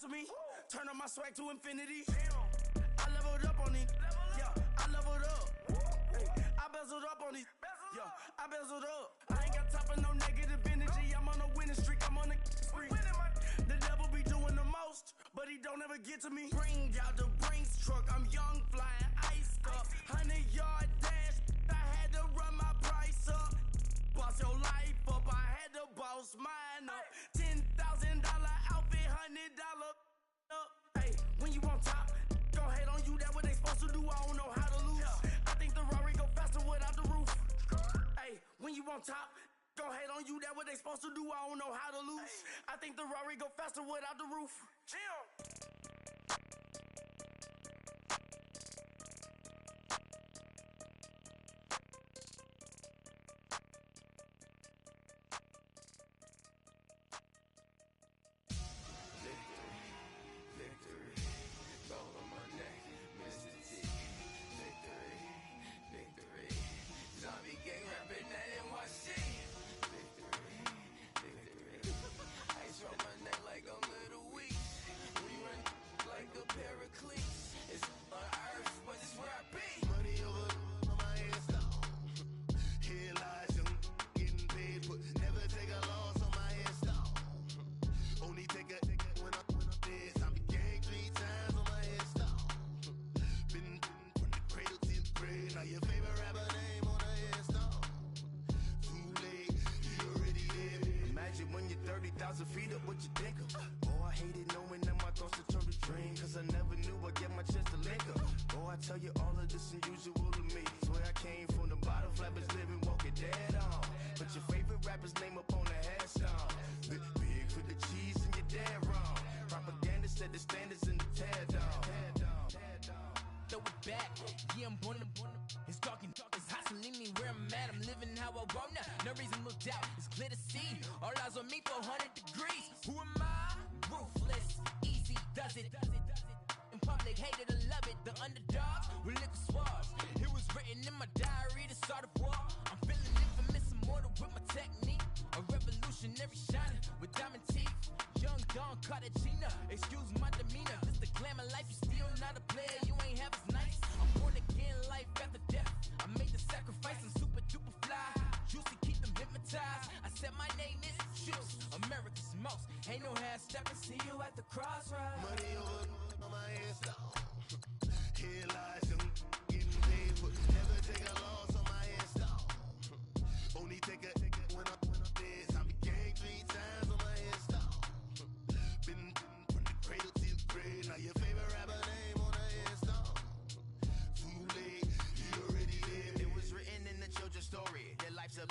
for me. Turn up my swag to infinity. I leveled up on these. Yeah, I leveled up. Hey, I bezeled up on these. Yeah, I bezeled up. I ain't got time for no negative energy. I'm on a winning streak. I'm on a spree. The devil be doing the most, but he don't ever get to me. Bring out the Brinks truck. I'm young, flying, iced up. 100-yard dash. I had to run my price up. Boss your life up. I had to boss mine up. $10,000 outfit, $100 up. Hey, when you on top, go hate on you. That what they supposed to do. I don't know how to lose. I think the Rari go faster without the roof. Hey, when you on top, go hate on you. That what they supposed to do. I don't know how to lose. I think the Rari go faster without the roof. Jim. Victory, gold on my neck, Mr. T. Victory, zombie gang rapping at NYC. Victory, ice on my neck like I'm Little Weeks. We run like a pair of cleats. It's on earth, but it's where I be. Money over on my headstone. Here lies young, getting paid, but never take a loss on my headstone. Only take a when I'm dead. I be gang 3 times on my headstone. Been from the cradle to the grave. Now your favorite rapper name on a headstone. Too late, you already there. Imagine when you're 30,000 feet up, what you think of? Oh, I hated knowing that my thoughts would turn to dream. Cause I never knew I'd get my chance to link up. Oh, I tell you all of this unusual to me. Swear I came from the bottom, flappers living, walking dead on. Put your favorite rapper's name up on the headstone. Big for the cheese and you're dead wrong. Propaganda set the standards in the tear down. Throw it back, yeah, I'm born to. It's dark, it's hustling me where I'm at. I'm living how I want now. No reason to doubt, it's clear to see. All eyes on me, 400 degrees. Who am I? Ruthless, easy, does it. In public, hate it or love it. The underdogs with liquor swabs. It was written in my diary to start a war. I'm feeling infamous, immortal with my technique. A revolutionary shining with diamond teeth. Young Don Cartagena, excuse my demeanor. This the glamour life, you still not a player, you ain't half as nice. I'm born again, life after death. I made the sacrifice, I'm super duper fly. Juicy, keep them hypnotized. I said my name is Juice, America's most. Ain't no half stepping, see you at the crossroads. Money over on my headstone. Here lies young, getting paid, but never take a loss on my headstone. Only take a when I'm dead. I be gang 3 times on my headstone. Been from the cradle to the grave. Now your favorite rapper name on a headstone. Too late, you already there. It was written in the children's story. Their life's a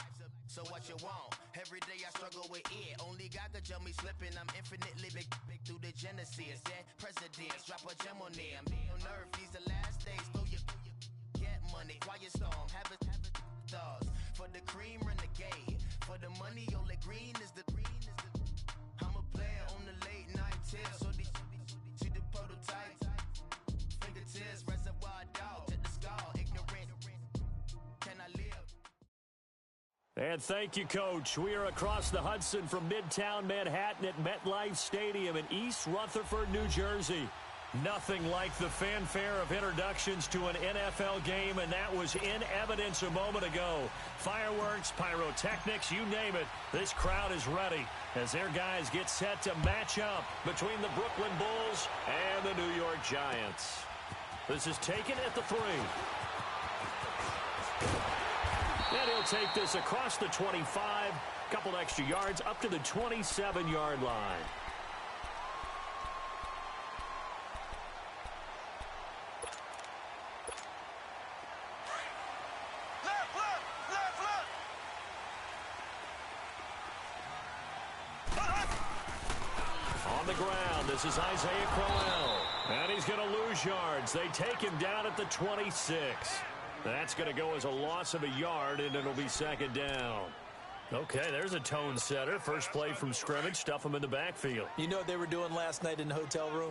so what you want. Every day I struggle with it. Only God could jump me slipping. I'm infinitely big through the genesis. Dead presidents, drop a gem on them. On earth, these the last days. Throw your get money, quiet storm. Have a thoughts for the cream renegade. For the money, only green is the. I'm a player on the late night tip. So these see the prototype. Fingertips, reservoir dog to the skull. Ignorant. Can I live? And thank you, Coach. We are across the Hudson from Midtown Manhattan at MetLife Stadium in East Rutherford, New Jersey. Nothing like the fanfare of introductions to an NFL game, and that was in evidence a moment ago. Fireworks, pyrotechnics, you name it. This crowd is ready as their guys get set to match up between the Brooklyn Bulls and the New York Giants. This is taken at the 3. And he'll take this across the 25, couple extra yards up to the 27-yard line. On the ground, this is Isaiah Crowell. And he's going to lose yards. They take him down at the 26. That's going to go as a loss of a yard, and it'll be second down. Okay, there's a tone setter. First play from scrimmage, stuff him in the backfield. You know what they were doing last night in the hotel room?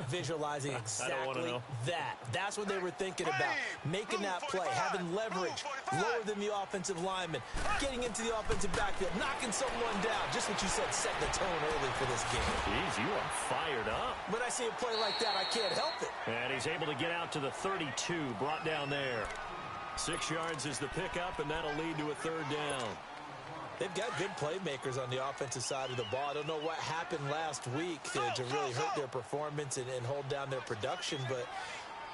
Visualizing exactly that. That's what they were thinking about. Making that play, having leverage, lower than the offensive lineman, getting into the offensive backfield, knocking someone down. Just what you said, set the tone early for this game. Jeez, you are fired up. When I see a play like that, I can't help it. And he's able to get out to the 32, brought down there. 6 yards is the pickup, and that'll lead to a third down. They've got good playmakers on the offensive side of the ball. I don't know what happened last week to really hurt their performance and hold down their production, but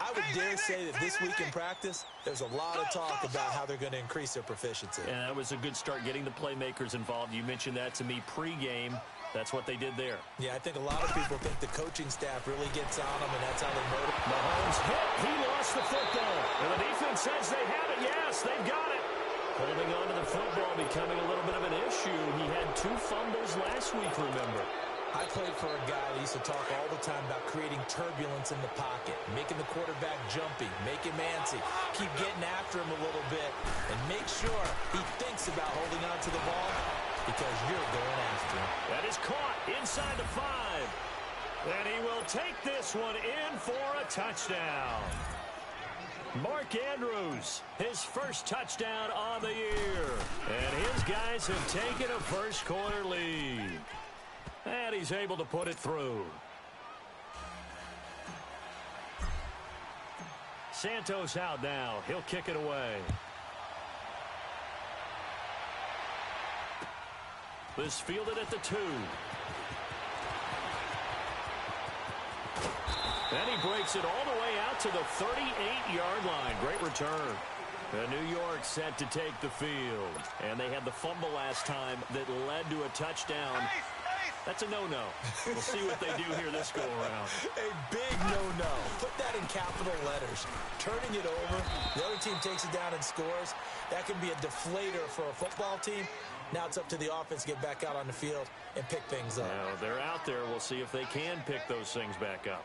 I would dare say that this week in practice, there's a lot of talk about how they're going to increase their proficiency. And that was a good start getting the playmakers involved. You mentioned that to me pregame. That's what they did there. Yeah, I think a lot of people think the coaching staff really gets on them, and that's how they motivate. Mahomes hit. He lost the football. And the defense says they have it. Yes, they've got it. Holding on to the football becoming a little bit of an issue. He had 2 fumbles last week, remember. I played for a guy that used to talk all the time about creating turbulence in the pocket, making the quarterback jumpy, make him antsy, keep getting after him a little bit, and make sure he thinks about holding on to the ball because you're going after him. That is caught inside the 5. And he will take this one in for a touchdown. Mark Andrews, his first touchdown on the year. And his guys have taken a first-quarter lead. And he's able to put it through. Santos out now. He'll kick it away. This fielded at the 2. And he breaks it all the way out to the 38-yard line. Great return. New York set to take the field. And they had the fumble last time that led to a touchdown. That's a no-no. We'll see what they do here this go-around. A big no-no. Put that in capital letters. Turning it over, the other team takes it down and scores. That can be a deflator for a football team. Now it's up to the offense to get back out on the field and pick things up. Now, they're out there. We'll see if they can pick those things back up.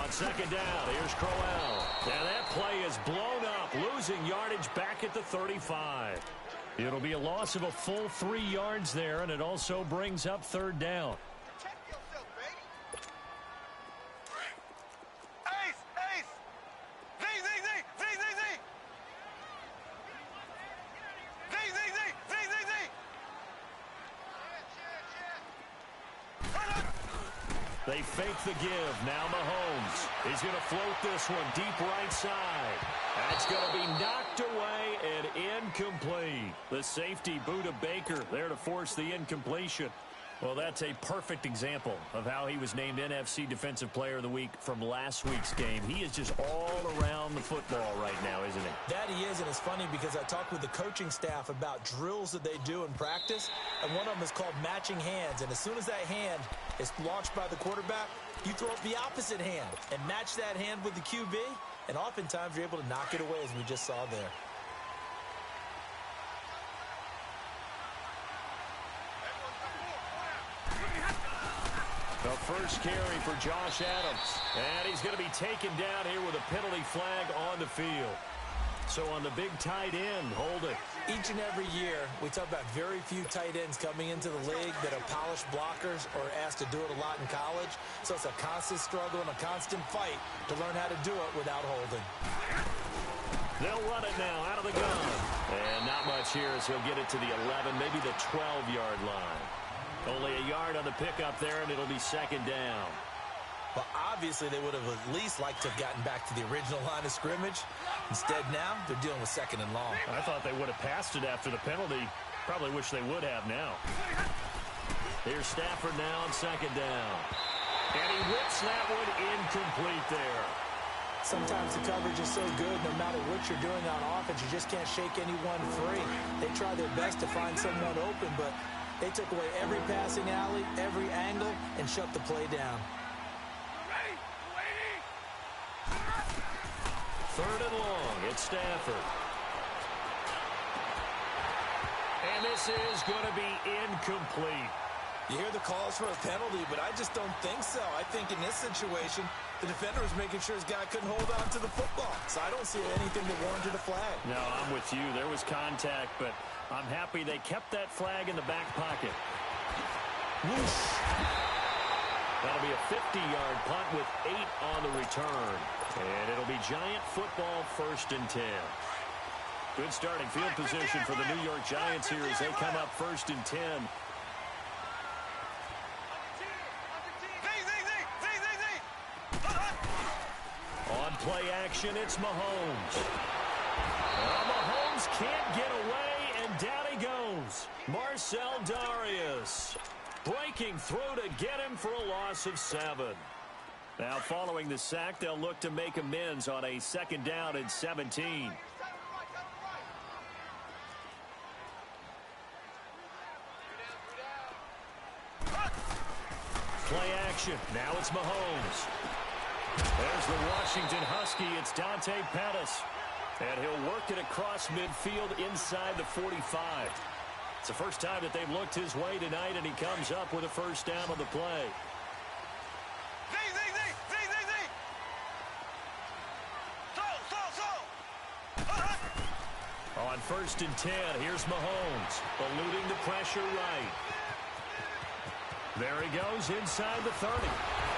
Second down, here's Crowell. Now that play is blown up, losing yardage back at the 35. It'll be a loss of a full 3 yards there, and it also brings up third down. Check yourself, baby. Ace, ace. Z, Z, Z, Z, Z, Z. Z, Z, Z, Z, Z, Z. They fake the give. Now Mahomes. He's going to float this one deep right side. That's going to be knocked away and incomplete. The safety, Buda Baker, there to force the incompletion. Well, that's a perfect example of how he was named NFC Defensive Player of the Week from last week's game. He is just all around the football right now, isn't he? That he is, and it's funny because I talked with the coaching staff about drills that they do in practice, and one of them is called matching hands. And as soon as that hand is launched by the quarterback, you throw up the opposite hand and match that hand with the QB, and oftentimes you're able to knock it away, as we just saw there. The first carry for Josh Adams. And he's going to be taken down here with a penalty flag on the field. So on the big tight end, hold it. Each and every year, we talk about very few tight ends coming into the league that are polished blockers or asked to do it a lot in college. So it's a constant struggle and a constant fight to learn how to do it without holding. They'll run it now out of the gun. And not much here as he'll get it to the 11, maybe the 12-yard line. Only a yard on the pickup there, and it'll be second down. Well, obviously, they would have at least liked to have gotten back to the original line of scrimmage. Instead, now, they're dealing with second and long. I thought they would have passed it after the penalty. Probably wish they would have now. Here's Stafford now on second down. And he whips that one incomplete there. Sometimes the coverage is so good, no matter what you're doing on offense, you just can't shake anyone free. They try their best to find someone open, but they took away every passing alley, every angle, and shut the play down. 3rd and long. It's Stafford. And this is going to be incomplete. You hear the calls for a penalty, but I just don't think so. I think in this situation, the defender was making sure his guy couldn't hold on to the football. So I don't see anything that warranted a flag. No, I'm with you. There was contact, but I'm happy they kept that flag in the back pocket. Whoosh. That'll be a 50-yard punt with 8 on the return. And it'll be Giant football, 1st and 10. Good starting field position for the New York Giants here as they come up 1st and 10. On play action, it's Mahomes. Mahomes can't get away, and down he goes. Marcel Darius breaking through to get him for a loss of 7. Now, following the sack, they'll look to make amends on a 2nd down and 17. Play action. Now it's Mahomes. There's the Washington Husky. It's Dante Pettis. And he'll work it across midfield inside the 45. It's the first time that they've looked his way tonight, and he comes up with a 1st down on the play. On 1st and 10, here's Mahomes, eluding the pressure right. There he goes inside the 30.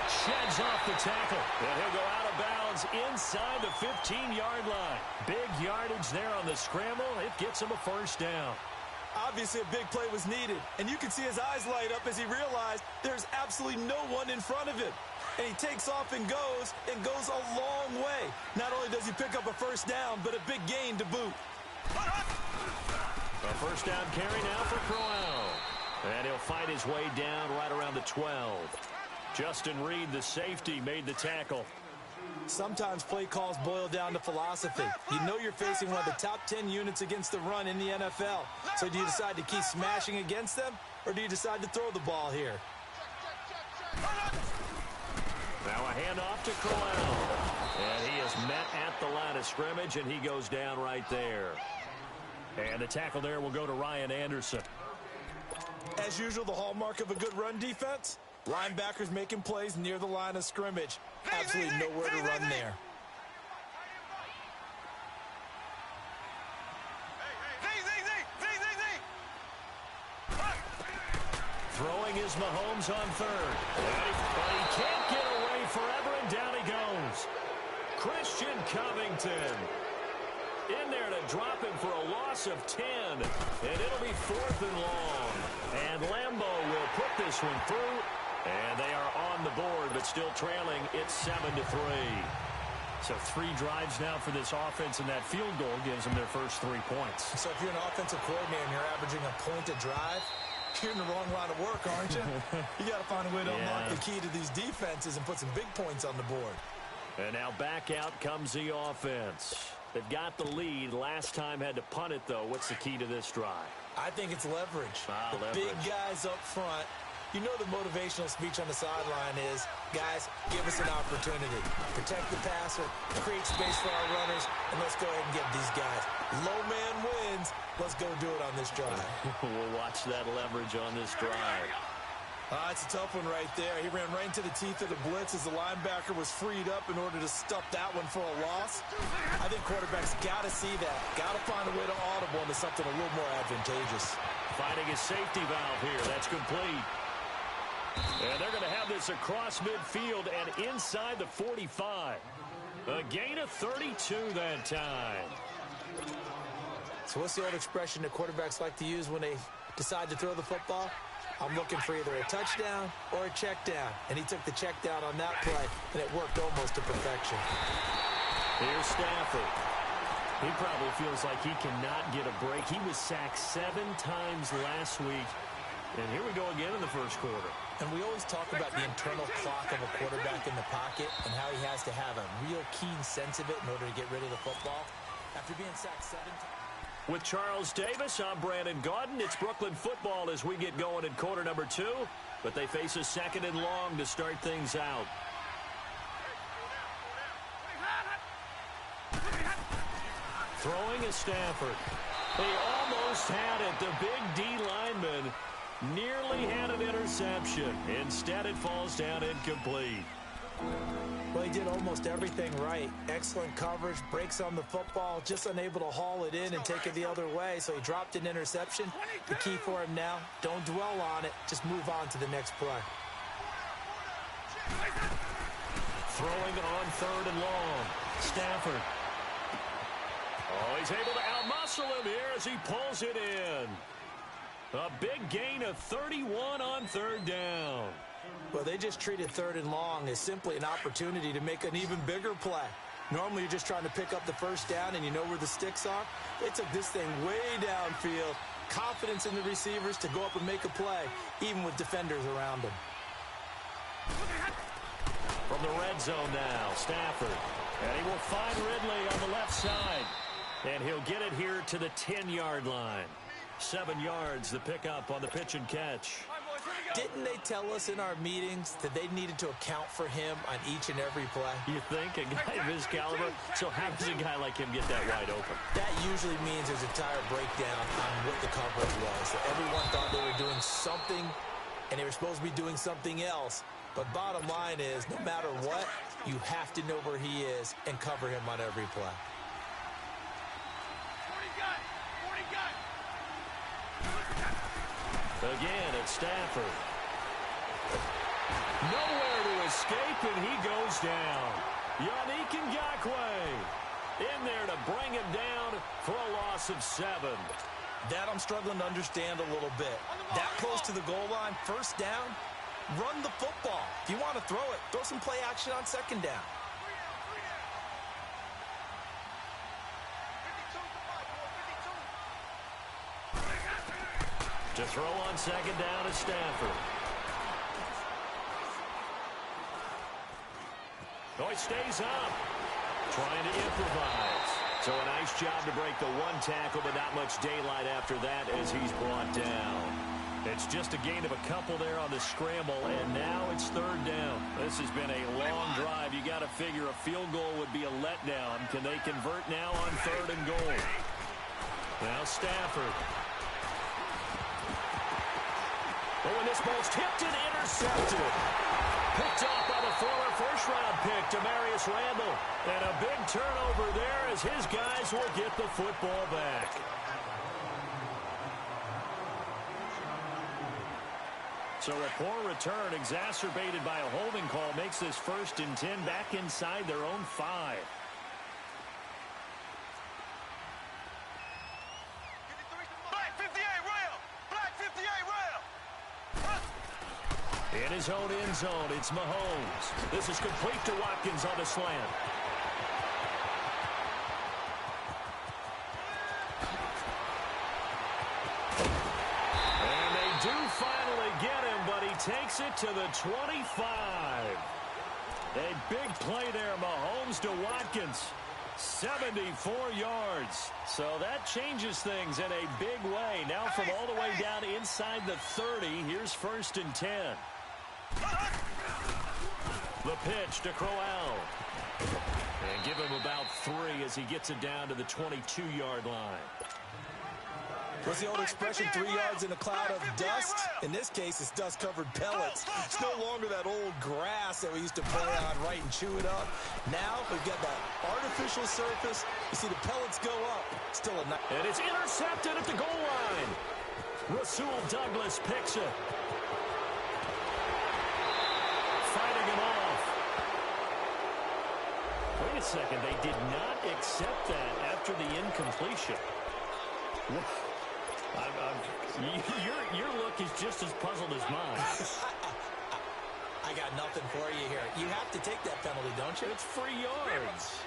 Sheds off the tackle, and he'll go out of bounds inside the 15-yard line. Big yardage there on the scramble. It gets him a 1st down. Obviously, a big play was needed, and you can see his eyes light up as he realized there's absolutely no one in front of him. And he takes off and goes a long way. Not only does he pick up a 1st down, but a big gain to boot. A 1st down carry now for Crowell. And he'll fight his way down right around the 12. Justin Reed, the safety, made the tackle. Sometimes play calls boil down to philosophy. You know you're facing one of the top 10 units against the run in the NFL. So do you decide to keep smashing against them, or do you decide to throw the ball here? Now a handoff to Crowell. And he is met at the line of scrimmage, and he goes down right there. And the tackle there will go to Ryan Anderson. As usual, the hallmark of a good run defense, linebackers making plays near the line of scrimmage. Absolutely nowhere to run there. Throwing is Mahomes on 3rd. But he can't get away forever, and down he goes. Christian Covington in there to drop him for a loss of 10. And it'll be 4th and long. And Lambeau will put this one through. And they are on the board, but still trailing. It's 7-3. So 3 drives now for this offense, and that field goal gives them their first 3 points. So if you're an offensive coordinator and you're averaging a point a drive, you're in the wrong line of work, aren't you? You got to find a way to unlock the key to these defenses and put some big points on the board. And now back out comes the offense. They've got the lead. Last time had to punt it, though. What's the key to this drive? I think it's leverage. Leverage. Big guys up front. You know the motivational speech on the sideline is, guys, give us an opportunity. Protect the passer, create space for our runners, and let's go ahead and get these guys. Low man wins. Let's go do it on this drive. We'll watch that leverage on this drive. It's a tough one right there. He ran right into the teeth of the blitz as the linebacker was freed up in order to stuff that one for a loss. I think quarterbacks got to see that. Got to find a way to audible into something a little more advantageous. Finding a safety valve here. That's complete. And they're going to have this across midfield and inside the 45. A gain of 32 that time. So what's the old expression that quarterbacks like to use when they decide to throw the football? I'm looking for either a touchdown or a check down. And he took the check down on that play, and it worked almost to perfection. Here's Stafford. He probably feels like he cannot get a break. He was sacked 7 times last week. And here we go again in the first quarter. And we always talk about the internal clock of a quarterback in the pocket and how he has to have a real keen sense of it in order to get rid of the football. After being sacked 7 times. With Charles Davis, I'm Brandon Gaudin. It's Brooklyn football as we get going in quarter number 2. But they face a 2nd and long to start things out. to Stafford. He almost had it. The big D lineman nearly had an interception. Instead, it falls down incomplete. Well, he did almost everything right. Excellent coverage, breaks on the football, just unable to haul it in and take it the other way, so he dropped an interception. The key for him now, don't dwell on it, just move on to the next play. Throwing on 3rd and long. Stafford. Oh, he's able to outmuscle him here as he pulls it in. A big gain of 31 on 3rd down. Well, they just treated 3rd and long as simply an opportunity to make an even bigger play. Normally, you're just trying to pick up the first down and you know where the sticks are. They took this thing way downfield. Confidence in the receivers to go up and make a play, even with defenders around them. From the red zone now, Stafford. And he will find Ridley on the left side. And he'll get it here to the 10-yard line. 7 yards, the pickup on the pitch and catch. Didn't they tell us in our meetings that they needed to account for him on each and every play? You think? A guy of his caliber? So how does a guy like him get that wide open? That usually means there's a tire breakdown on what the coverage was. Everyone thought they were doing something, and they were supposed to be doing something else. But bottom line is, no matter what, you have to know where he is and cover him on every play. Again, it's Stafford. Nowhere to escape, and he goes down. Yannick Ngakoue in there to bring him down for a loss of 7. That I'm struggling to understand a little bit. That close to the goal line, first down, run the football. If you want to throw it, throw some play action on 2nd down. To throw on 2nd down is Stafford. Oh, he stays up. Trying to improvise. So a nice job to break the 1 tackle, but not much daylight after that as he's brought down. It's just a gain of a couple there on the scramble, and now it's 3rd down. This has been a long drive. You got to figure a field goal would be a letdown. Can they convert now on 3rd and goal? Now Stafford. Oh, and this ball's tipped and intercepted. Picked off by the former first-round pick, Demarius Randall. And a big turnover there as his guys will get the football back. So a poor return exacerbated by a holding call makes this 1st and 10 back inside their own 5. In his own end zone, it's Mahomes. This is complete to Watkins on the slant. And they do finally get him, but he takes it to the 25. A big play there, Mahomes to Watkins. 74 yards. So that changes things in a big way. Now from all the way down inside the 30, here's 1st and 10. The pitch to Crowell. And give him about 3 as he gets it down to the 22-yard line. What's the old expression, 3 yards in a cloud of dust? In this case, it's dust-covered pellets. It's no longer that old grass that we used to play on, right, and chew it up. Now, we've got that artificial surface. You see the pellets go up. Still a nice... And it's intercepted at the goal line. Rasul Douglas picks it. Fighting him off. Wait a second. They did not accept that after the incompletion. Your look is just as puzzled as mine. I got nothing for you here. You have to take that penalty, don't you? It's free yards.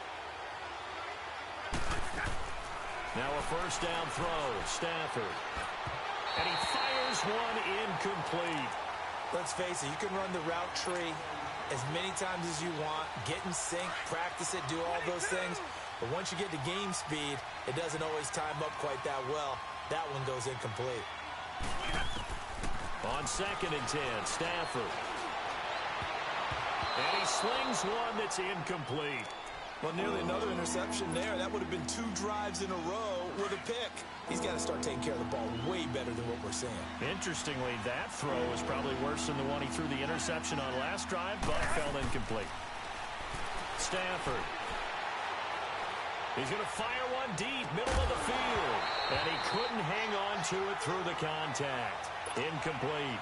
Now a 1st down throw. Stafford. And he fires one incomplete. Let's face it, you can run the route tree as many times as you want, get in sync, practice it, do all those things. But once you get to game speed, it doesn't always time up quite that well. That one goes incomplete. On 2nd and 10, Stafford. And he slings one that's incomplete. Well, nearly another interception there. That would have been 2 drives in a row with a pick. He's got to start taking care of the ball way better than what we're seeing. Interestingly, that throw is probably worse than the one he threw the interception on last drive, but fell incomplete. Stafford. He's going to fire one deep, middle of the field. And he couldn't hang on to it through the contact. Incomplete.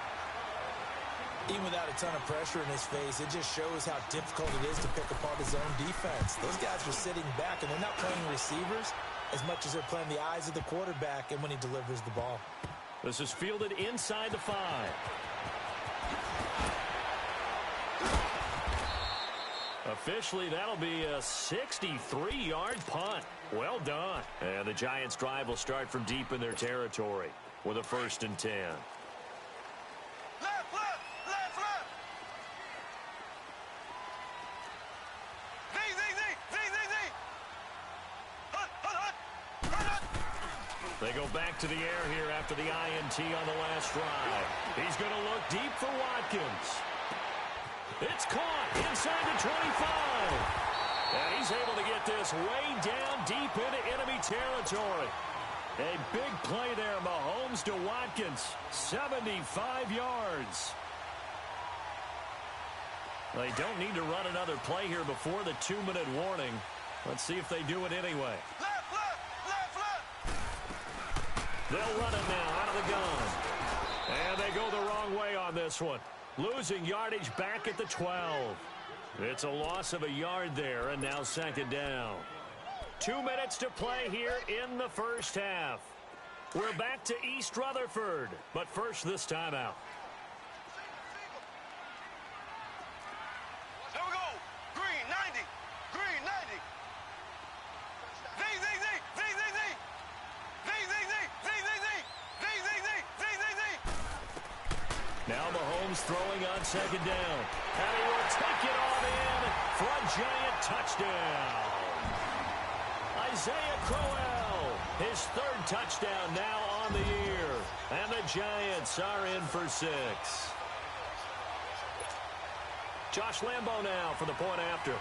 Even without a ton of pressure in his face, it just shows how difficult it is to pick apart his own defense. Those guys are sitting back, and they're not playing receivers as much as they're playing the eyes of the quarterback and when he delivers the ball. This is fielded inside the 5. Officially, that'll be a 63-yard punt. Well done. And the Giants' drive will start from deep in their territory with a 1st and 10. They go back to the air here after the INT on the last drive. He's going to look deep for Watkins. It's caught inside the 25. And he's able to get this way down deep into enemy territory. A big play there, Mahomes to Watkins. 75 yards. They don't need to run another play here before the 2-minute warning. Let's see if they do it anyway. They'll run it now out of the gun. And they go the wrong way on this one. Losing yardage back at the 12. It's a loss of a yard there, and now 2nd down. 2 minutes to play here in the first half. We're back to East Rutherford, but first this timeout. Here we go. Green 90. Green 90. Now Mahomes throwing on 2nd down. And he will take it on in for a Giant touchdown. Isaiah Crowell, his 3rd touchdown now on the year. And the Giants are in for 6. Josh Lambo now for the point after.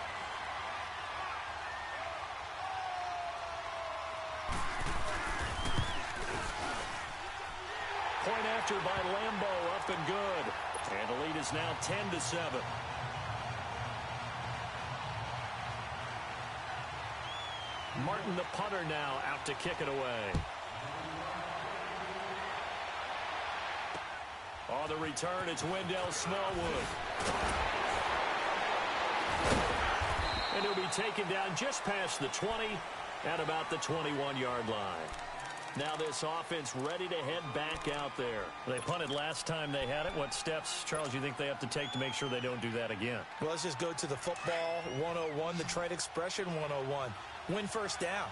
Point after by Lambo, up and good. And the lead is now 10-7. Martin, the punter, now out to kick it away. On the return, it's Wendell Smallwood. And he'll be taken down just past the 20 at about the 21-yard line. Now this offense ready to head back out there. They punted last time they had it. What steps, Charles, you think they have to take to make sure they don't do that again? Well, let's just go to the football 101, the trade expression 101. Win first down.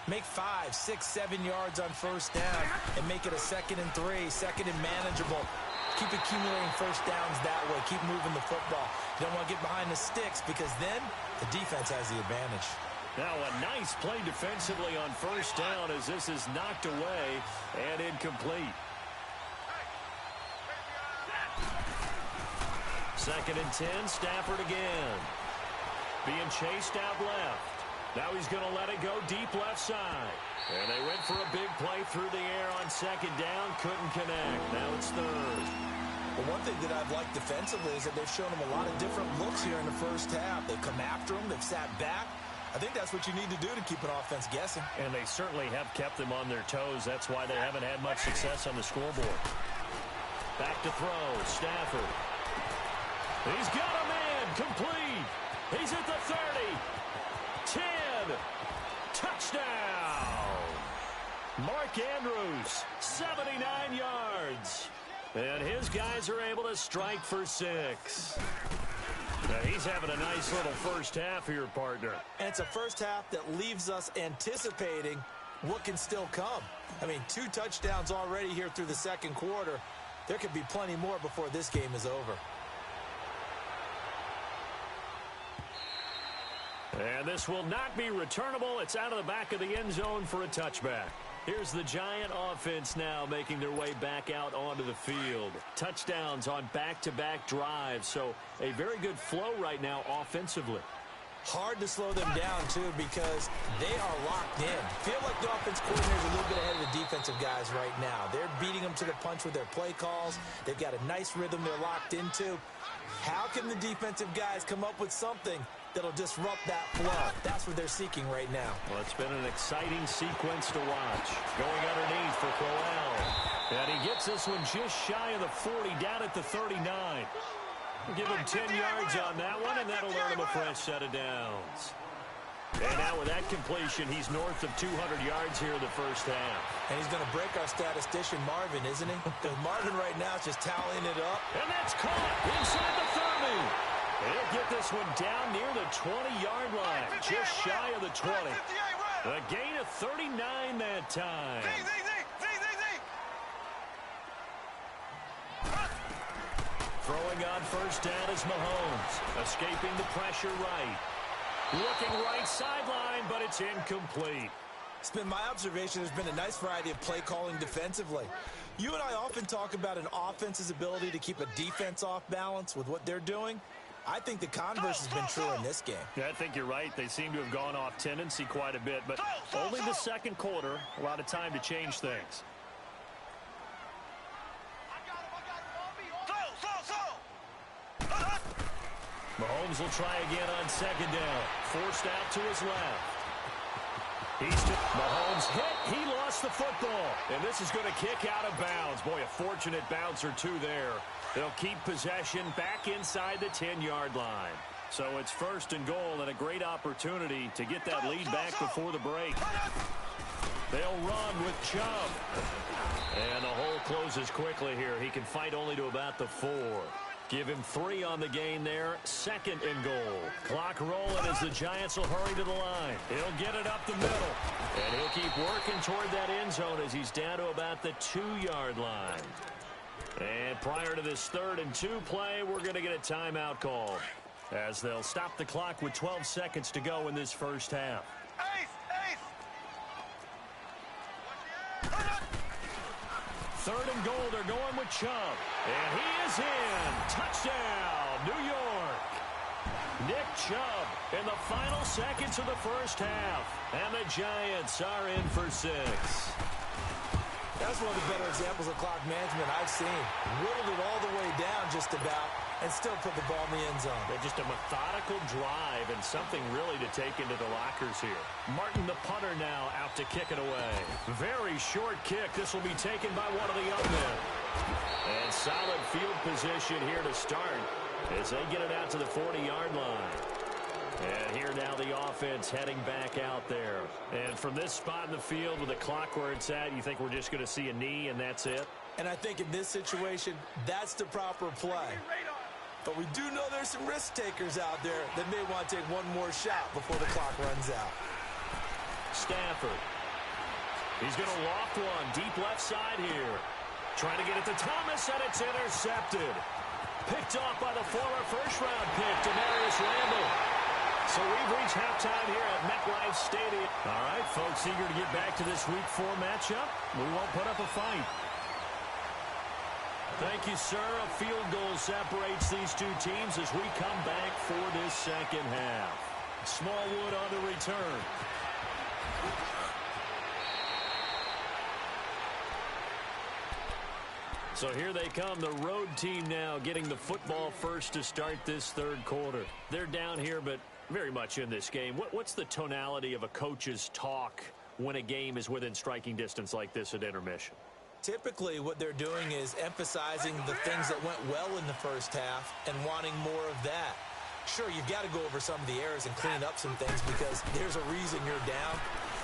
Make 5, 6, 7 yards on first down and make it a 2nd and 3, 2nd and manageable. Keep accumulating first downs that way. Keep moving the football. You don't want to get behind the sticks because then the defense has the advantage. Now a nice play defensively on first down as this is knocked away and incomplete. 2nd and 10, Stafford again. Being chased out left. Now he's going to let it go deep left side. And they went for a big play through the air on 2nd down. Couldn't connect. Now it's 3rd. Well, one thing that I've liked defensively is that they've shown him a lot of different looks here in the first half. They've come after him. They've sat back. I think that's what you need to do to keep an offense guessing. And they certainly have kept them on their toes. That's why they haven't had much success on the scoreboard. Back to throw. Stafford. He's got a man. Complete. He's at the 30. 10. Touchdown. Mark Andrews, 79 yards. And his guys are able to strike for 6. Now he's having a nice little first half here, partner. And it's a first half that leaves us anticipating what can still come. I mean, 2 touchdowns already here through the 2nd quarter. There could be plenty more before this game is over. And this will not be returnable. It's out of the back of the end zone for a touchback. Here's the Giant offense now making their way back out onto the field. Touchdowns on back-to-back drives, so a very good flow right now offensively. Hard to slow them down, too, because they are locked in. Feel like the offense coordinator is a little bit ahead of the defensive guys right now. They're beating them to the punch with their play calls. They've got a nice rhythm they're locked into. How can the defensive guys come up with something that'll disrupt that flow? That's what they're seeking right now. Well, it's been an exciting sequence to watch. Going underneath for Crowell. And he gets this one just shy of the 40, down at the 39. Give him 10 yards on that one, and that'll earn him a fresh set of downs. And now with that completion, he's north of 200 yards here in the first half. And he's going to break our statistician, Marvin, isn't he? Because Marvin right now is just tallying it up. And that's caught inside the 30. He'll get this one down near the 20-yard line, just shy of the 20. A gain of 39 that time. Throwing on first down is Mahomes, escaping the pressure right. Looking right sideline, but it's incomplete. It's been my observation there's been a nice variety of play calling defensively. You and I often talk about an offense's ability to keep a defense off balance with what they're doing. I think the converse has been true in this game. Yeah, I think you're right. They seem to have gone off tendency quite a bit, but only the second quarter, a lot of time to change things. Mahomes will try again on second down. Forced out to his left. Mahomes hit. He lost the football. And this is going to kick out of bounds. Boy, a fortunate bounce or two there. They'll keep possession back inside the 10-yard line. So it's first and goal and a great opportunity to get that lead back before the break. They'll run with Chubb. And the hole closes quickly here. He can fight only to about the 4. Give him 3 on the gain there. Second and goal. Clock rolling as the Giants will hurry to the line. He'll get it up the middle. And he'll keep working toward that end zone as he's down to about the 2-yard line. And prior to this 3rd and 2 play, we're going to get a timeout call as they'll stop the clock with 12 seconds to go in this first half. Third and goal, they're going with Chubb. And he is in. Touchdown, New York. Nick Chubb in the final seconds of the first half. And the Giants are in for 6. That's one of the better examples of clock management I've seen. Whittled it all the way down just about and still put the ball in the end zone. They're just a methodical drive and something really to take into the lockers here. Martin, the punter, now out to kick it away. Very short kick. This will be taken by one of the young men. And solid field position here to start as they get it out to the 40-yard line. And here now the offense heading back out there. And from this spot in the field with the clock where it's at, you think we're just going to see a knee and that's it? And I think in this situation, that's the proper play. But we do know there's some risk takers out there that may want to take one more shot before the clock runs out. Stafford. He's going to loft one deep left side here. Trying to get it to Thomas, and it's intercepted. Picked off by the former first-round pick, Demarius Randall. So we've reached halftime here at MetLife Stadium. All right, folks, eager to get back to this Week 4 matchup. We won't put up a fight. Thank you, sir. A field goal separates these two teams as we come back for this second half. Smallwood on the return. So here they come, the road team now getting the football first to start this third quarter. They're down here, but very much in this game. What's the tonality of a coach's talk when a game is within striking distance like this at intermission? Typically, what they're doing is emphasizing the things that went well in the first half and wanting more of that. Sure, you've got to go over some of the errors and clean up some things because there's a reason you're down.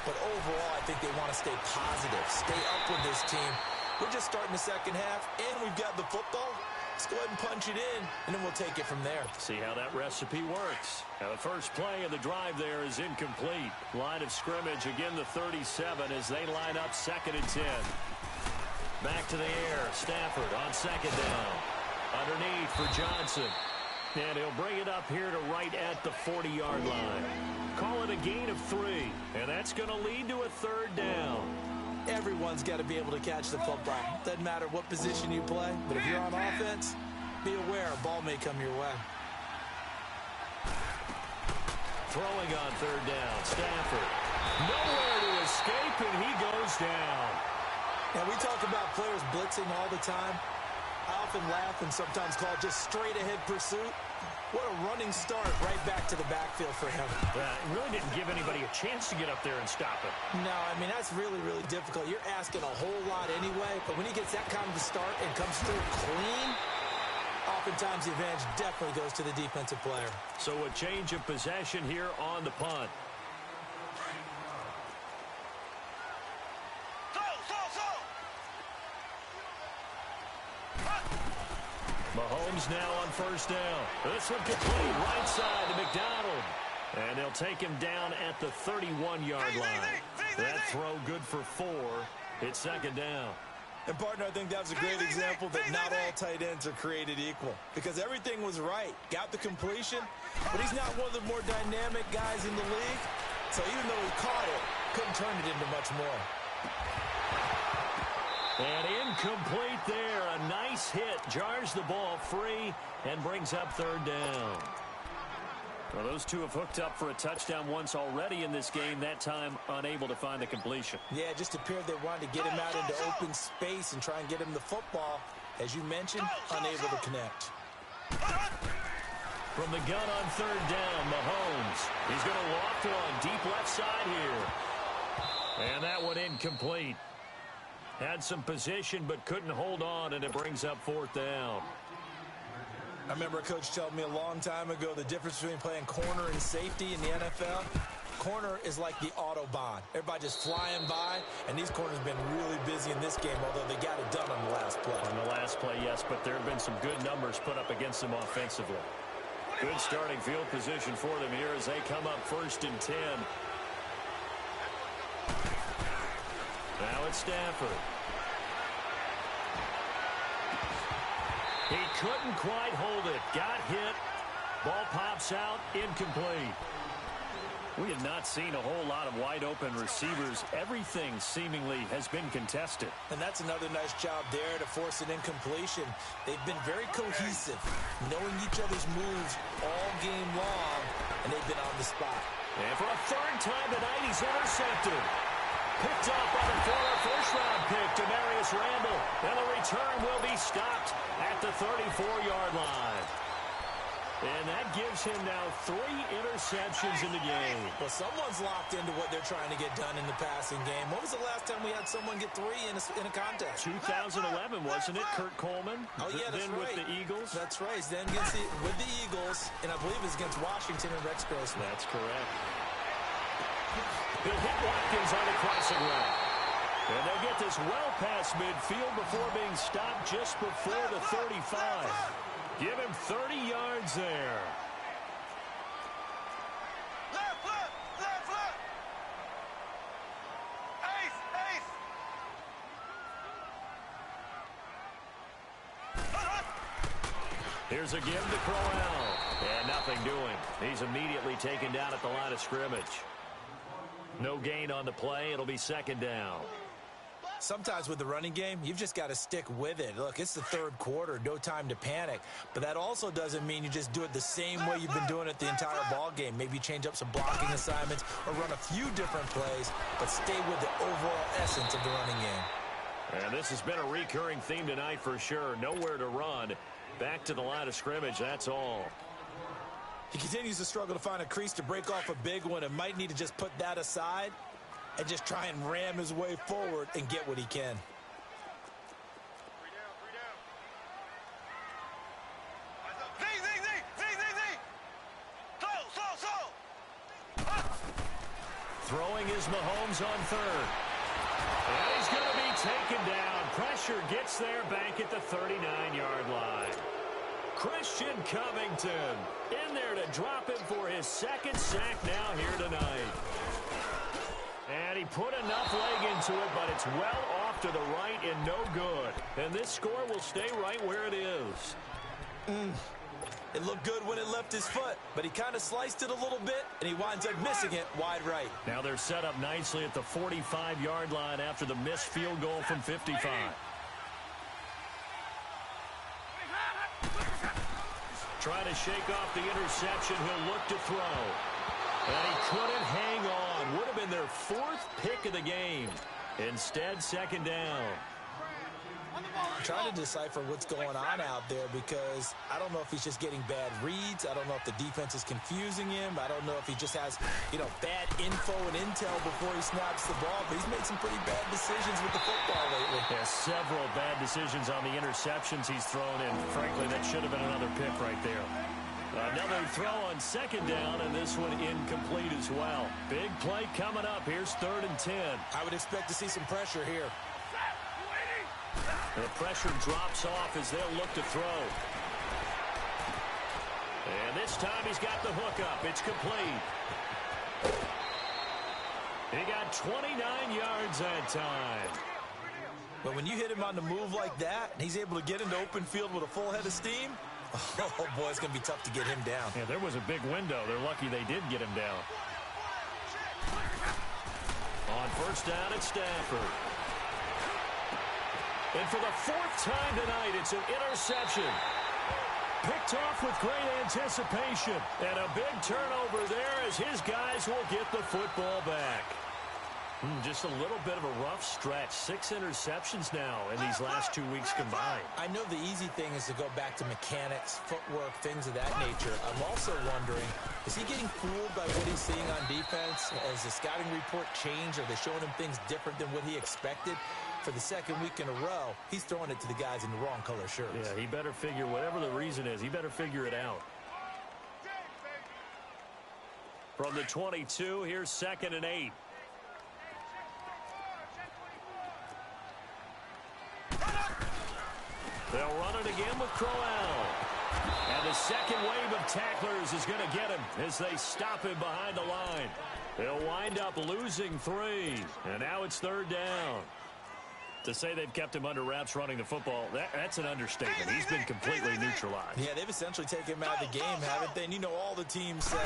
But overall, I think they want to stay positive, stay up with this team. We're just starting the second half, and we've got the football. Let's go ahead and punch it in, and then we'll take it from there. See how that recipe works. Now, the first play of the drive there is incomplete. Line of scrimmage, again, the 37 as they line up 2nd and 10. Back to the air. Stafford on second down. Underneath for Johnson. And he'll bring it up here to right at the 40-yard line. Call it a gain of 3. And that's going to lead to a 3rd down. Everyone's got to be able to catch the football. Doesn't matter what position you play, but if you're on offense, be aware a ball may come your way. Throwing on third down, Stafford. Nowhere to escape, and he goes down. Now, we talk about players blitzing all the time. I often laugh and sometimes call it just straight-ahead pursuit. What a running start right back to the backfield for him. It really didn't give anybody a chance to get up there and stop it. No, I mean, that's really, really difficult. You're asking a whole lot anyway, but when he gets that kind of a start and comes through clean, oftentimes the advantage definitely goes to the defensive player. So a change of possession here on the punt. Mahomes now on first down. This one complete right side to McDonald. And they'll take him down at the 31-yard line. That throw good for 4. It's second down. And, partner, I think that was a great example that not all tight ends are created equal. Because everything was right. Got the completion, but he's not one of the more dynamic guys in the league. So even though he caught it, couldn't turn it into much more. And incomplete there. A nice hit. Jars the ball free and brings up third down. Well, those two have hooked up for a touchdown once already in this game, that time unable to find the completion. Yeah, it just appeared they wanted to get him out into open space and try and get him the football. As you mentioned, unable to connect. From the gun on third down, Mahomes. He's going to loft one deep left side here. And that one incomplete. Had some position but couldn't hold on, and it brings up fourth down. I remember a coach telling me a long time ago the difference between playing corner and safety in the NFL. Corner is like the Autobahn. Everybody just flying by, and these corners have been really busy in this game, although they got it done on the last play. On the last play, yes, but there have been some good numbers put up against them offensively. Good starting field position for them here as they come up 1st and 10. Now it's Stafford. He couldn't quite hold it. Got hit. Ball pops out. Incomplete. We have not seen a whole lot of wide-open receivers. Everything seemingly has been contested. And that's another nice job there to force an incompletion. They've been very cohesive, knowing each other's moves all game long, and they've been on the spot. And for a third time tonight, he's intercepted. Picked up by the former first-round pick, Demarius Randall. And the return will be stopped at the 34-yard line. And that gives him now 3 interceptions in the game. Well, someone's locked into what they're trying to get done in the passing game. When was the last time we had someone get 3 in a contest? 2011, wasn't it? Kurt Coleman. Oh, yeah, that's then right. With the Eagles. That's right. Then with the Eagles, and I believe it's against Washington and Rex Grossman. That's correct. He'll hit Watkins on the crossing route. And they'll get this well past midfield before being stopped just before the 35. Give him 30 yards there. Left foot! Ace! Here's a give to Crowell. And nothing doing. He's immediately taken down at the line of scrimmage. No gain on the play. It'll be second down. Sometimes with the running game, you've just got to stick with it. Look, it's the third quarter, no time to panic. But that also doesn't mean you just do it the same way you've been doing it the entire ball game. Maybe change up some blocking assignments or run a few different plays, but stay with the overall essence of the running game. And this has been a recurring theme tonight for sure. Nowhere to run. Back to the line of scrimmage, that's all. He continues to struggle to find a crease to break off a big one and might need to just put that aside and just try and ram his way forward and get what he can. Throwing is Mahomes on third. And he's going to be taken down. Pressure gets there back at the 39-yard line. Christian Covington in there to drop him for his second sack now here tonight. And he put enough leg into it, but it's well off to the right and no good. And this score will stay right where it is. It looked good when it left his foot, but he kind of sliced it a little bit, and he winds up missing it wide right. Now they're set up nicely at the 45-yard line after the missed field goal from 55. Trying to shake off the interception. He'll look to throw. And he couldn't hang on. Would have been their 4th pick of the game. Instead, 2nd down. I'm trying to decipher what's going on out there because I don't know if he's just getting bad reads. I don't know if the defense is confusing him. I don't know if he just has, bad info and intel before he snaps the ball. But he's made some pretty bad decisions with the football lately. Yeah, several bad decisions on the interceptions he's thrown, and frankly, that should have been another pick right there. Another throw on 2nd down, and this one incomplete as well. Big play coming up. Here's 3rd and 10. I would expect to see some pressure here. The pressure drops off as they'll look to throw. And this time he's got the hook up. It's complete. He got 29 yards that time. But when you hit him on the move like that, and he's able to get into open field with a full head of steam, oh, boy, it's going to be tough to get him down. Yeah, there was a big window. They're lucky they did get him down. On 1st down, it's Stafford. And for the 4th time tonight, it's an interception. Picked off with great anticipation. And a big turnover there as his guys will get the football back. Just a little bit of a rough stretch. 6 interceptions now in these last 2 weeks combined. I know the easy thing is to go back to mechanics, footwork, things of that nature. I'm also wondering, is he getting fooled by what he's seeing on defense? Has the scouting report changed? Are they showing him things different than what he expected? For the 2nd week in a row, he's throwing it to the guys in the wrong color shirts. Yeah, he better figure, whatever the reason is, he better figure it out. From the 22, here's 2nd and 8. They'll run it again with Crowell. And the second wave of tacklers is going to get him as they stop him behind the line. They'll wind up losing 3. And now it's 3rd down. To say they've kept him under wraps running the football, that's an understatement. He's been completely neutralized. Yeah, they've essentially taken him out of the game, haven't they? And all the teams say,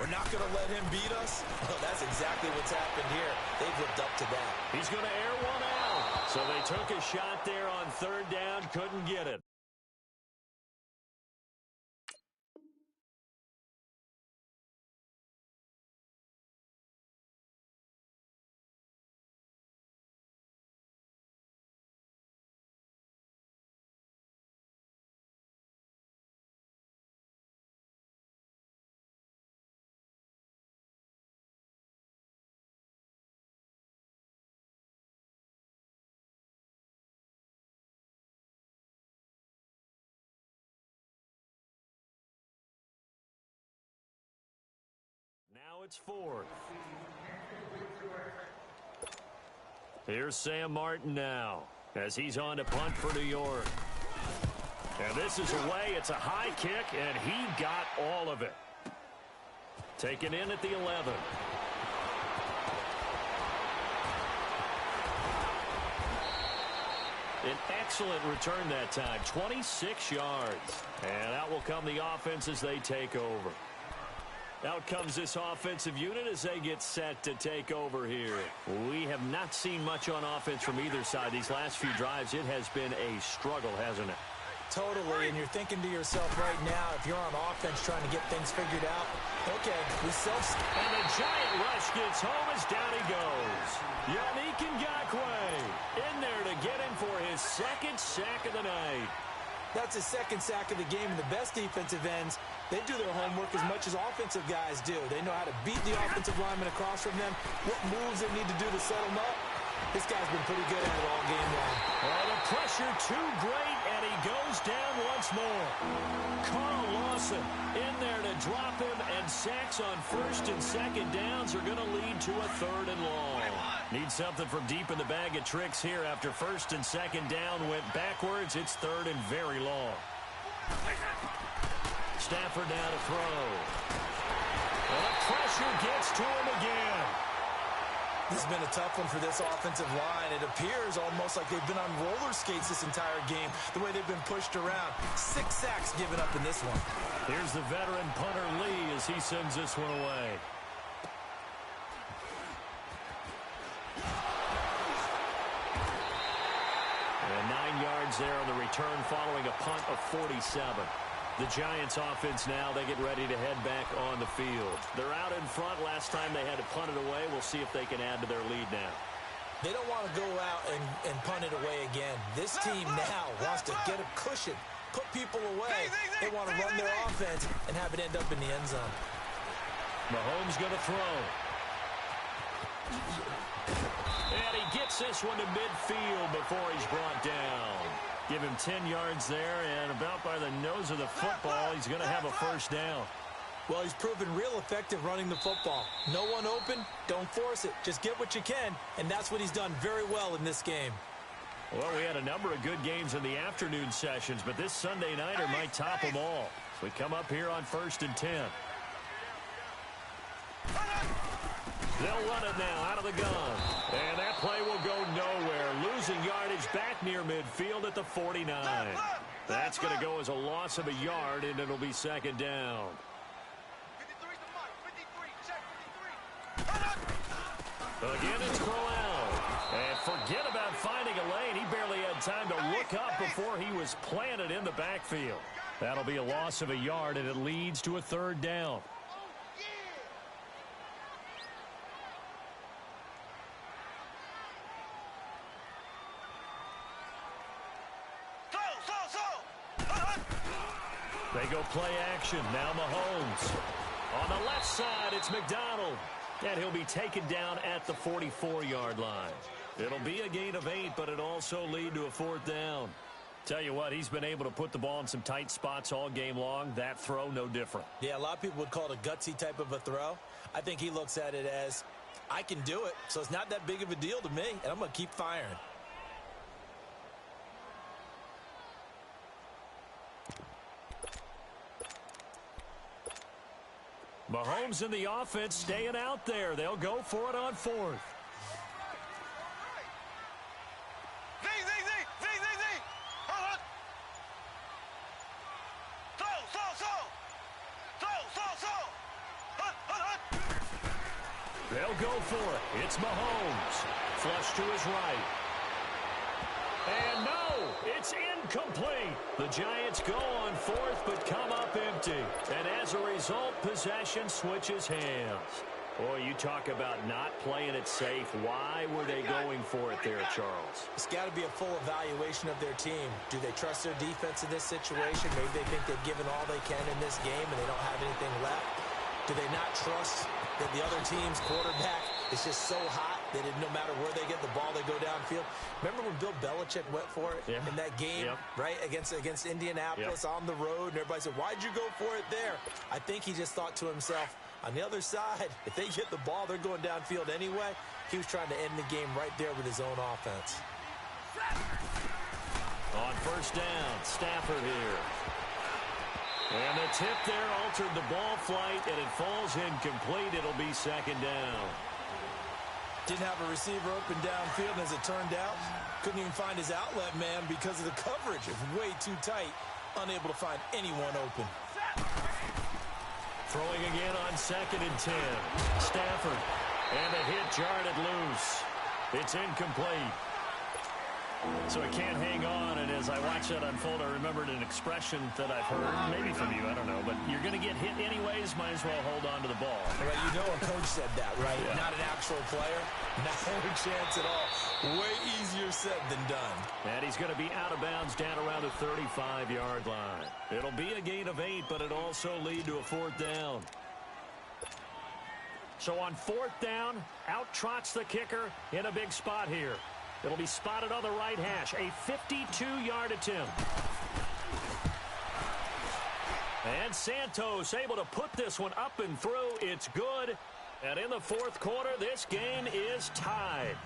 we're not going to let him beat us. Well, that's exactly what's happened here. They've lived up to that. He's going to air one out. So they took a shot there on 3rd down, couldn't get it. Now it's 4th. Here's Sam Martin now as he's on to punt for New York. And this is away. It's a high kick, and he got all of it. Taken in at the 11. An excellent return that time, 26 yards. And out will come the offense as they take over. Out comes this offensive unit as they get set to take over here. We have not seen much on offense from either side. These last few drives, it has been a struggle, hasn't it? Totally, and you're thinking to yourself right now, if you're on offense trying to get things figured out, okay, we And the giant rush gets home as down he goes. Yannick Ngakoue in there to get him for his 2nd sack of the night. That's his 2nd sack of the game, and the best defensive ends, they do their homework as much as offensive guys do. They know how to beat the offensive lineman across from them, what moves they need to do to set them up. This guy's been pretty good at it all game long. Oh, the pressure too great, and he goes down once more. Carl Lawson in there to drop him, and sacks on 1st and 2nd downs are going to lead to a 3rd and long. Need something from deep in the bag of tricks here after 1st and 2nd down went backwards. It's 3rd and very long. Stafford now to throw. And the pressure gets to him again. This has been a tough one for this offensive line. It appears almost like they've been on roller skates this entire game, the way they've been pushed around. 6 sacks given up in this one. Here's the veteran punter Lee as he sends this one away. And 9 yards there on the return following a punt of 47. The Giants offense now, they get ready to head back on the field. They're out in front. Last time they had to punt it away. We'll see if they can add to their lead now. They don't want to go out and punt it away again. This team now wants to get a cushion, put people away. They want to run their offense and have it end up in the end zone. Mahomes going to throw. And he gets this one to midfield before he's brought down. Give him 10 yards there, and about by the nose of the football, he's going to have a first down. Well, he's proven real effective running the football. No one open, don't force it. Just get what you can, and that's what he's done very well in this game. Well, we had a number of good games in the afternoon sessions, but this Sunday nighter might top them all. So we come up here on 1st and 10. They'll run it now out of the gun. And that play will go nowhere. Losing yardage back near midfield at the 49. That's going to go as a loss of a yard, and it'll be second down. Again, it's Crowell. And forget about finding a lane. He barely had time to look up before he was planted in the backfield. That'll be a loss of a yard, and it leads to a third down. They go play action. Now Mahomes. On the left side, it's McDonald. And he'll be taken down at the 44-yard line. It'll be a gain of 8, but it'll also lead to a fourth down. Tell you what, he's been able to put the ball in some tight spots all game long. That throw, no different. Yeah, a lot of people would call it a gutsy type of a throw. I think he looks at it as, I can do it, so it's not that big of a deal to me, and I'm going to keep firing. Mahomes and the offense staying out there. They'll go for it on 4th. They'll go for it. It's Mahomes. Flush to his right. And no, it's incomplete. The Giants go on 4th, but come up empty. And as a result, possession switches hands. Boy, you talk about not playing it safe. Why were they going for it there, Charles? It's got to be a full evaluation of their team. Do they trust their defense in this situation? Maybe they think they've given all they can in this game and they don't have anything left. Do they not trust that the other team's quarterback is just so hot that no matter where they get the ball, they go downfield? Remember when Bill Belichick went for it in that game, right, against Indianapolis on the road, and everybody said, why'd you go for it there? I think he just thought to himself, on the other side, if they get the ball, they're going downfield anyway. He was trying to end the game right there with his own offense. On first down, Stafford here. And the tip there altered the ball flight, and it falls incomplete. It'll be second down. Didn't have a receiver open downfield, and as it turned out, couldn't even find his outlet man because of the coverage. It was way too tight, unable to find anyone open. Throwing again on 2nd and 10. Stafford. And the hit jarred it loose. It's incomplete. So he can't hang on, and as I watch that unfold, I remembered an expression that I've heard, maybe from you, I don't know, but you're going to get hit anyways, might as well hold on to the ball. Right, you know a coach said that, right? Yeah. Not an actual player. Not a chance at all. Way easier said than done. And he's going to be out of bounds down around the 35-yard line. It'll be a gain of 8, but it'll also lead to a fourth down. So on 4th down, out trots the kicker in a big spot here. It'll be spotted on the right hash. A 52-yard attempt. And Santos able to put this one up and through. It's good. And in the 4th quarter, this game is tied.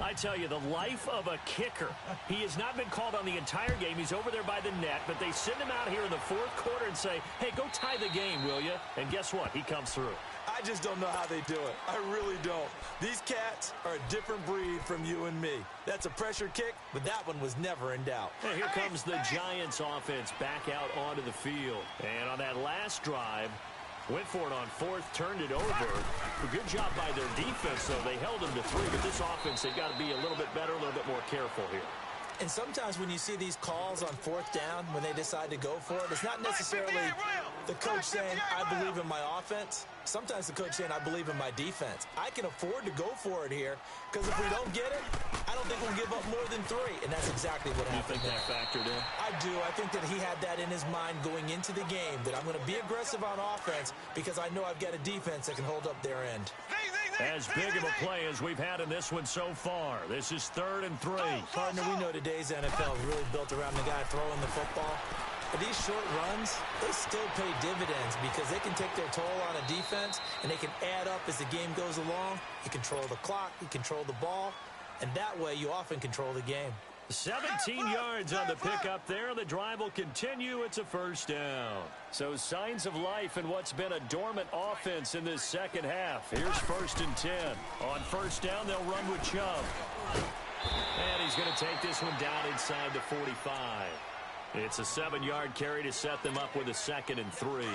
I tell you, the life of a kicker. He has not been called on the entire game. He's over there by the net, but they send him out here in the 4th quarter and say, hey, go tie the game, will you? And guess what? He comes through. I just don't know how they do it. I really don't. These cats are a different breed from you and me. That's a pressure kick, but that one was never in doubt. Hey, here comes the Giants offense back out onto the field. And on that last drive, went for it on 4th, turned it over. A good job by their defense, though. They held them to 3, but this offense, they've got to be a little bit better, a little bit more careful here. And sometimes when you see these calls on fourth down, when they decide to go for it, it's not necessarily the coach saying, I believe in my offense. Sometimes the coach saying, I believe in my defense. I can afford to go for it here because if we don't get it, I don't think we'll give up more than 3. And that's exactly what happened. You think that factored in? I do. I think that he had that in his mind going into the game, that I'm going to be aggressive on offense because I know I've got a defense that can hold up their end. As big of a play as we've had in this one so far. This is 3rd and 3. Partner, we know today's NFL is really built around the guy throwing the football. But these short runs, they still pay dividends because they can take their toll on a defense and they can add up as the game goes along. You control the clock, you control the ball, and that way you often control the game. 17 yards on the pickup there. The drive will continue. It's a first down. So signs of life in what's been a dormant offense in this second half. Here's 1st and 10. On first down, they'll run with Chubb. And he's going to take this one down inside the 45. It's a 7-yard carry to set them up with a 2nd and 3.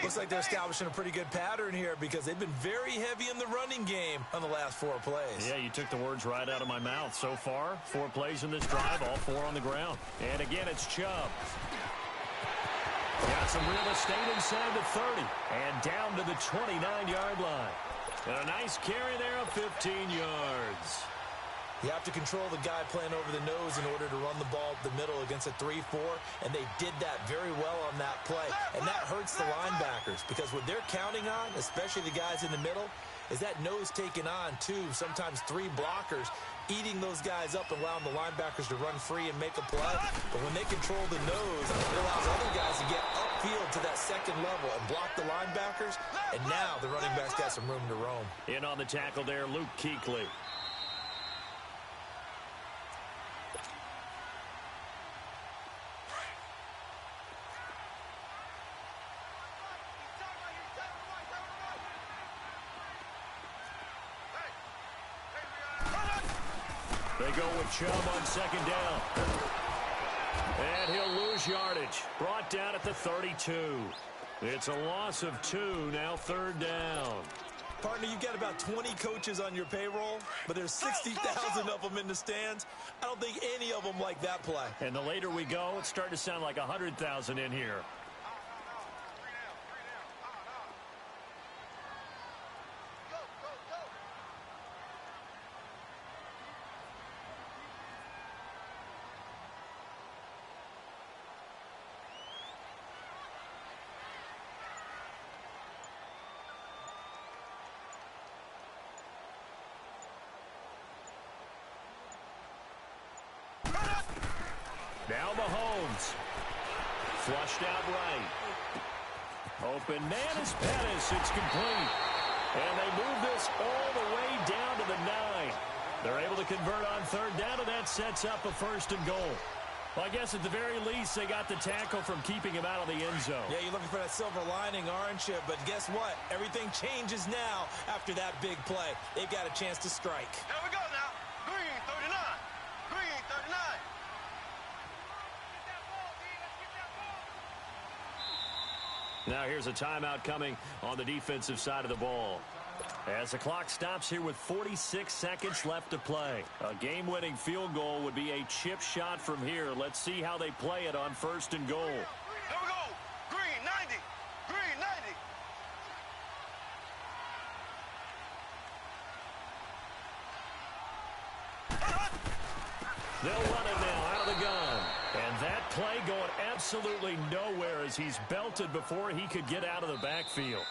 Looks like they're establishing a pretty good pattern here because they've been very heavy in the running game on the last 4 plays. Yeah, you took the words right out of my mouth. So far, 4 plays in this drive, all 4 on the ground. And again, it's Chubb. Got some real estate inside the 30 and down to the 29-yard line. And a nice carry there of 15 yards. You have to control the guy playing over the nose in order to run the ball up the middle against a 3-4, and they did that very well on that play. And that hurts the linebackers because what they're counting on, especially the guys in the middle, is that nose taking on 2, sometimes 3 blockers, eating those guys up and allowing the linebackers to run free and make a play. But when they control the nose, it allows other guys to get upfield to that second level and block the linebackers. And now the running back's got some room to roam. In on the tackle there, Luke Kuechly. They go with Chubb on 2nd down. And he'll lose yardage. Brought down at the 32. It's a loss of 2, now 3rd down. Partner, you've got about 20 coaches on your payroll, but there's 60,000 of them in the stands. I don't think any of them like that play. And the later we go, it's starting to sound like 100,000 in here. Now Mahomes. Flushed out right. Open man is Pettis. It's complete. And they move this all the way down to the 9. They're able to convert on 3rd down, and that sets up a 1st and goal. Well, I guess at the very least, they got the tackle from keeping him out of the end zone. Yeah, you're looking for that silver lining, aren't you? But guess what? Everything changes now after that big play. They've got a chance to strike. Here we go now. Green 39. Green 39. Now here's a timeout coming on the defensive side of the ball. As the clock stops here with 46 seconds left to play. A game-winning field goal would be a chip shot from here. Let's see how they play it on 1st and goal. Here we go. Green 90. Green 90. They'll run it now out of the gun. And that play going absolutely nowhere as he's belted before he could get out of the backfield.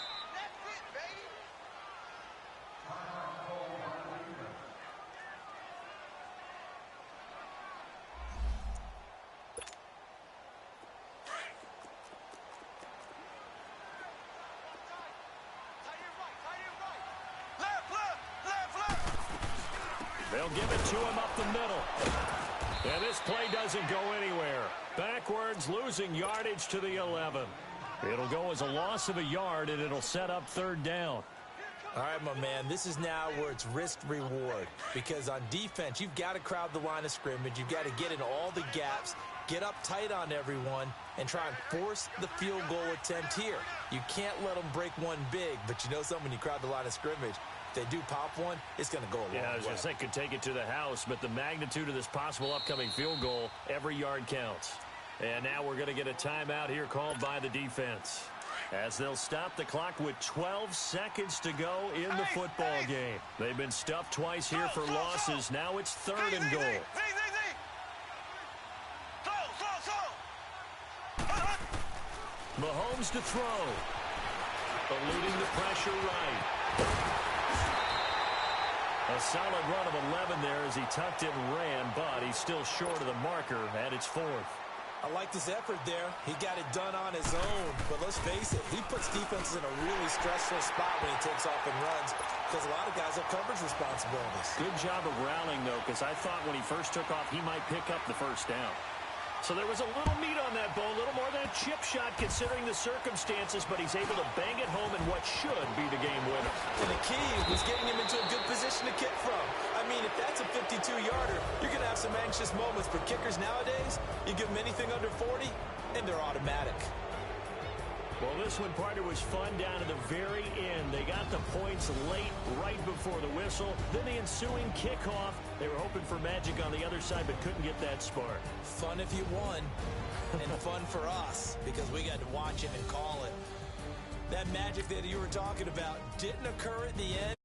They'll give it to him up the middle. And this play doesn't go anywhere. Backwards, losing yardage to the 11. It'll go as a loss of a yard, and it'll set up 3rd down. All right, my man, this is now where it's risk-reward. Because on defense, you've got to crowd the line of scrimmage. You've got to get in all the gaps, get up tight on everyone, and try and force the field goal attempt here. You can't let them break one big, but you know something, when you crowd the line of scrimmage, they do pop one, it's going to go a long way. Yeah, I was going to say, could take it to the house, but the magnitude of this possible upcoming field goal, every yard counts. And now we're going to get a timeout here called by the defense, as they'll stop the clock with 12 seconds to go in the football game. They've been stuffed twice here for losses. Now it's 3rd and goal. Mahomes to throw. Eluding the pressure right. A solid run of 11 there as he tucked it and ran, but he's still short of the marker, and it's 4th. I like this effort there. He got it done on his own. But let's face it, he puts defenses in a really stressful spot when he takes off and runs because a lot of guys have coverage responsibilities. Good job of rallying, though, because I thought when he first took off, he might pick up the first down. So there was a little meat on that bone, a little more than a chip shot considering the circumstances, but he's able to bang it home in what should be the game winner. And the key was getting him into a good position to kick from. I mean, if that's a 52-yarder, you're going to have some anxious moments. But kickers nowadays, you give them anything under 40, and they're automatic. Well, this one, partner, was fun down to the very end. They got the points late, right before the whistle. Then the ensuing kickoff. They were hoping for magic on the other side, but couldn't get that spark. Fun if you won, and fun for us, because we got to watch it and call it. That magic that you were talking about didn't occur at the end.